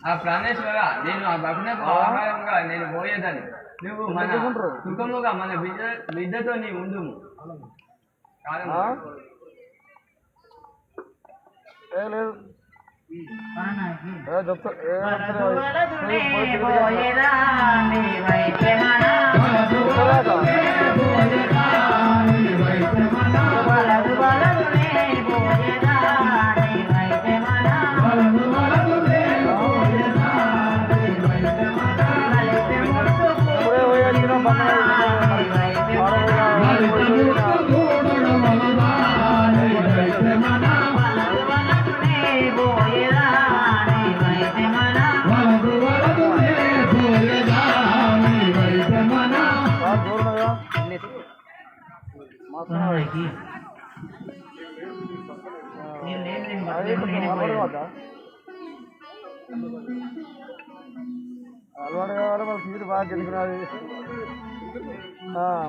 ఆ ప్రాణేశ్వర నేను ఆ భగ్నకు ఆహారంగా నేను పోయేదని నువ్వు మన సుఖముగా మన విద్యతో నీ ఉండుము. అలవాటు కావాలి మన సీటు బాగా గెలిచినది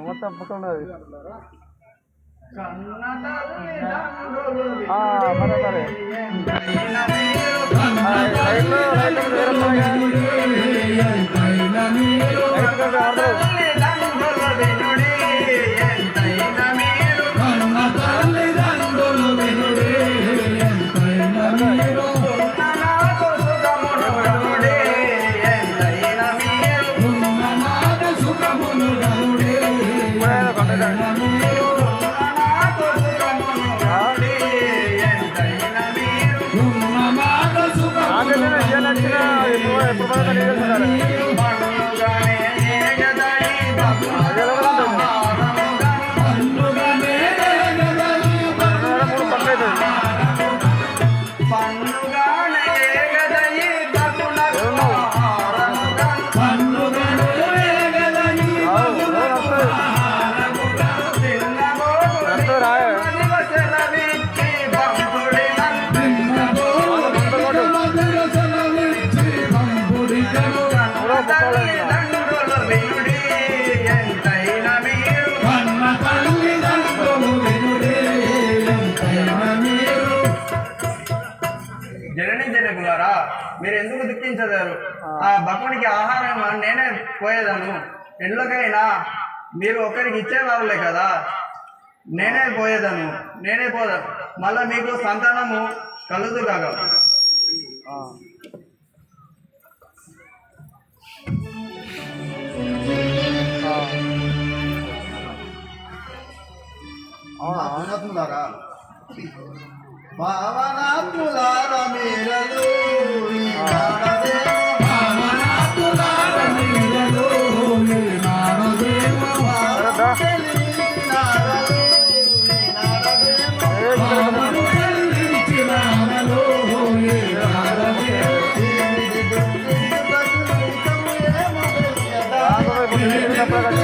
మొత్తం పక్క ఉన్నది సరే మీరు ఎందుకు దుఃఖించదారు? ఆ భక్తునికి ఆహారం నేనే పోయేదాను. ఎందుకైనా మీరు ఒకరికి ఇచ్చేవాళ్ళే కదా, నేనే పోయేదాను, నేనే పోదాను. మళ్ళా మీకు సంతానము కలుదు కాగా. అవునా భావనాత్ములార మీరలు Gracias.